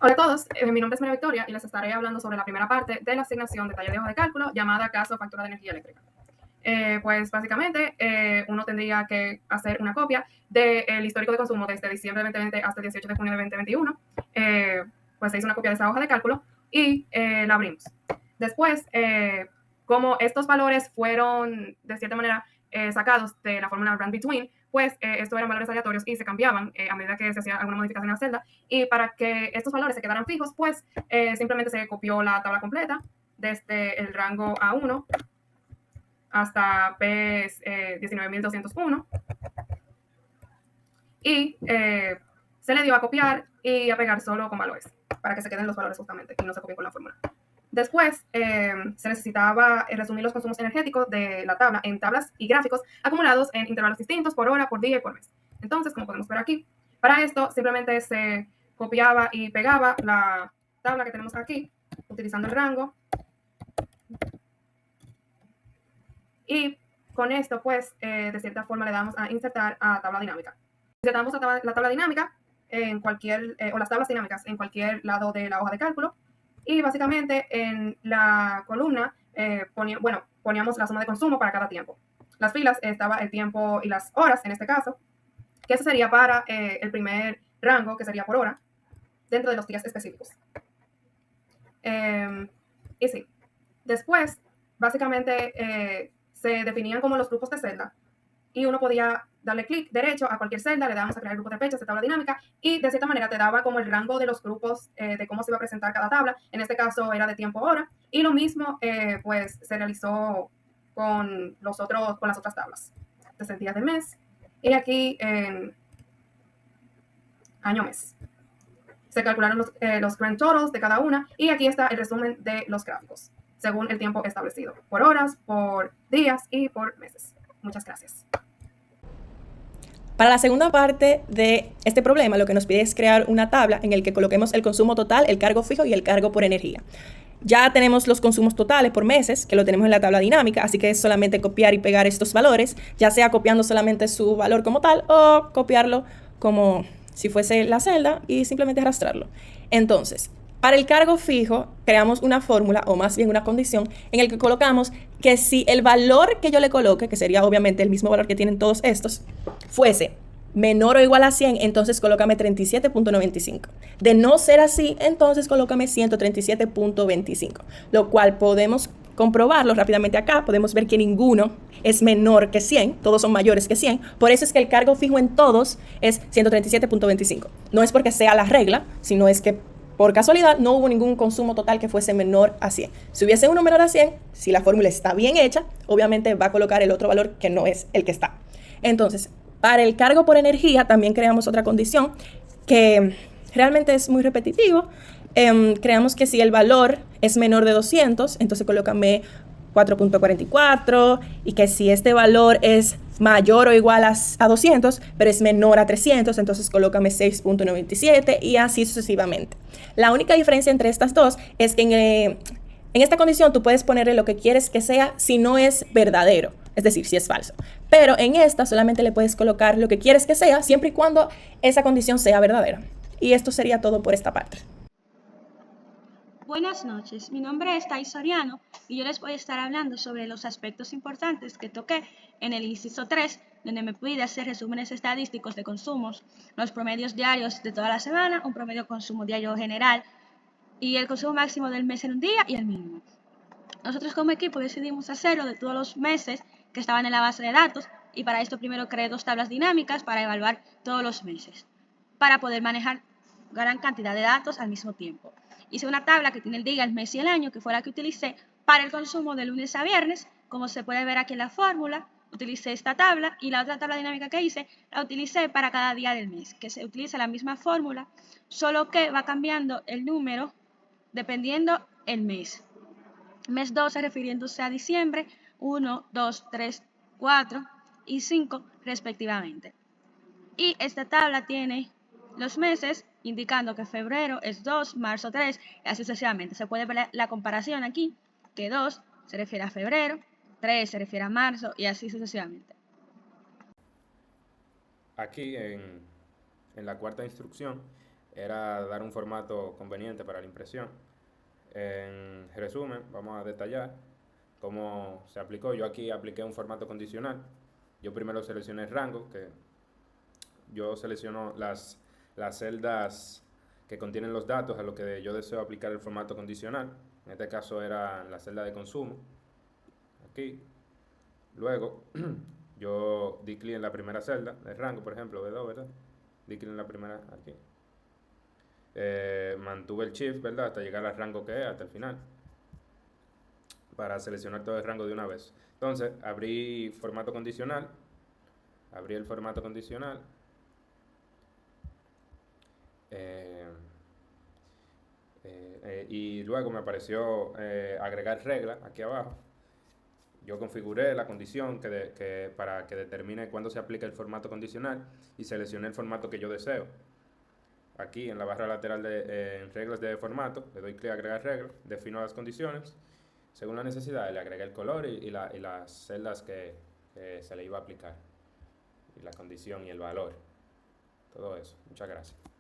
Hola a todos, mi nombre es María Victoria y les estaré hablando sobre la primera parte de la asignación de taller de hoja de cálculo llamada caso factura de energía eléctrica. Pues básicamente uno tendría que hacer una copia del histórico de consumo desde diciembre de 2020 hasta el 18 de junio de 2021. Pues se hizo una copia de esa hoja de cálculo y la abrimos. Después, como estos valores fueron de cierta manera sacados de la fórmula run between, pues estos eran valores aleatorios y se cambiaban a medida que se hacía alguna modificación en la celda. Y para que estos valores se quedaran fijos, pues simplemente se copió la tabla completa desde el rango A1 hasta PES 19.201 y se le dio a copiar y a pegar solo con valores para que se queden los valores justamente y no se copien con la fórmula. Después se necesitaba resumir los consumos energéticos de la tabla en tablas y gráficos acumulados en intervalos distintos por hora, por día y por mes. Entonces, como podemos ver aquí, para esto simplemente se copiaba y pegaba la tabla que tenemos aquí utilizando el rango y con esto pues de cierta forma le damos a insertar a tabla dinámica. Insertamos la tabla dinámica en cualquier, o las tablas dinámicas en cualquier lado de la hoja de cálculo y básicamente en la columna poníamos la suma de consumo para cada tiempo. Las filas estaba el tiempo y las horas en este caso, que eso sería para el primer rango, que sería por hora, dentro de los días específicos. Y sí, después básicamente se definían como los grupos de celda y uno podía darle clic derecho a cualquier celda, le dábamos a crear grupo de fechas de tabla dinámica y de cierta manera te daba como el rango de los grupos de cómo se iba a presentar cada tabla. En este caso era de tiempo hora y lo mismo pues se realizó con las otras tablas. Desde el día del mes y aquí en año mes. Se calcularon los grand totals de cada una y aquí está el resumen de los gráficos según el tiempo establecido, por horas, por días y por meses. Muchas gracias. Para la segunda parte de este problema, lo que nos pide es crear una tabla en la que coloquemos el consumo total, el cargo fijo y el cargo por energía. Ya tenemos los consumos totales por meses, que lo tenemos en la tabla dinámica, así que es solamente copiar y pegar estos valores, ya sea copiando solamente su valor como tal o copiarlo como si fuese la celda y simplemente arrastrarlo. Entonces, para el cargo fijo, creamos una fórmula, o más bien una condición, en el que colocamos que si el valor que yo le coloque, que sería obviamente el mismo valor que tienen todos estos, fuese menor o igual a 100, entonces colócame 37.95. De no ser así, entonces colócame 137.25, lo cual podemos comprobarlo rápidamente acá. Podemos ver que ninguno es menor que 100, todos son mayores que 100. Por eso es que el cargo fijo en todos es 137.25. No es porque sea la regla, sino es que por casualidad no hubo ningún consumo total que fuese menor a 100. Si hubiese uno menor a 100, si la fórmula está bien hecha, obviamente va a colocar el otro valor que no es el que está. Entonces, para el cargo por energía también creamos otra condición que realmente es muy repetitivo. Creamos que si el valor es menor de 200, entonces colócame 4.44 y que si este valor es mayor o igual a 200, pero es menor a 300, entonces colócame 6.97 y así sucesivamente. La única diferencia entre estas dos es que en esta condición tú puedes ponerle lo que quieres que sea si no es verdadero, es decir, si es falso. Pero en esta solamente le puedes colocar lo que quieres que sea siempre y cuando esa condición sea verdadera. Y esto sería todo por esta parte. Buenas noches, mi nombre es Thais Soriano y yo les voy a estar hablando sobre los aspectos importantes que toqué en el inciso 3, donde me pude hacer resúmenes estadísticos de consumos, los promedios diarios de toda la semana, un promedio consumo diario general y el consumo máximo del mes en un día y el mínimo. Nosotros como equipo decidimos hacerlo de todos los meses que estaban en la base de datos y para esto primero creé 2 tablas dinámicas para evaluar todos los meses, para poder manejar gran cantidad de datos al mismo tiempo. Hice una tabla que tiene el día, el mes y el año, que fue la que utilicé para el consumo de lunes a viernes. Como se puede ver aquí en la fórmula, utilicé esta tabla y la otra tabla dinámica que hice la utilicé para cada día del mes, que se utiliza la misma fórmula, solo que va cambiando el número dependiendo el mes. Mes 12 refiriéndose a diciembre, 1, 2, 3, 4 y 5 respectivamente. Y esta tabla tiene los meses indicando que febrero es 2, marzo 3 y así sucesivamente. Se puede ver la comparación aquí, que 2 se refiere a febrero, 3 se refiere a marzo y así sucesivamente. Aquí en la cuarta instrucción era dar un formato conveniente para la impresión. En resumen, vamos a detallar cómo se aplicó. Yo aquí apliqué un formato condicional. Yo primero seleccioné el rango, que yo selecciono las celdas que contienen los datos a lo que yo deseo aplicar el formato condicional. En este caso era la celda de consumo. Aquí. Luego, yo di clic en la primera celda, el rango, por ejemplo, B2, ¿verdad? Di clic en la primera aquí. Mantuve el shift, ¿verdad? Hasta llegar al rango que es, hasta el final, para seleccionar todo el rango de una vez. Entonces, abrí formato condicional, abrí el formato condicional, y luego me apareció agregar regla aquí abajo. Yo configuré la condición para que determine cuándo se aplica el formato condicional y seleccioné el formato que yo deseo. Aquí en la barra lateral en reglas de formato, le doy clic a agregar reglas, defino las condiciones. Según la necesidad, le agregué el color y las celdas que se le iba a aplicar, y la condición y el valor. Todo eso. Muchas gracias.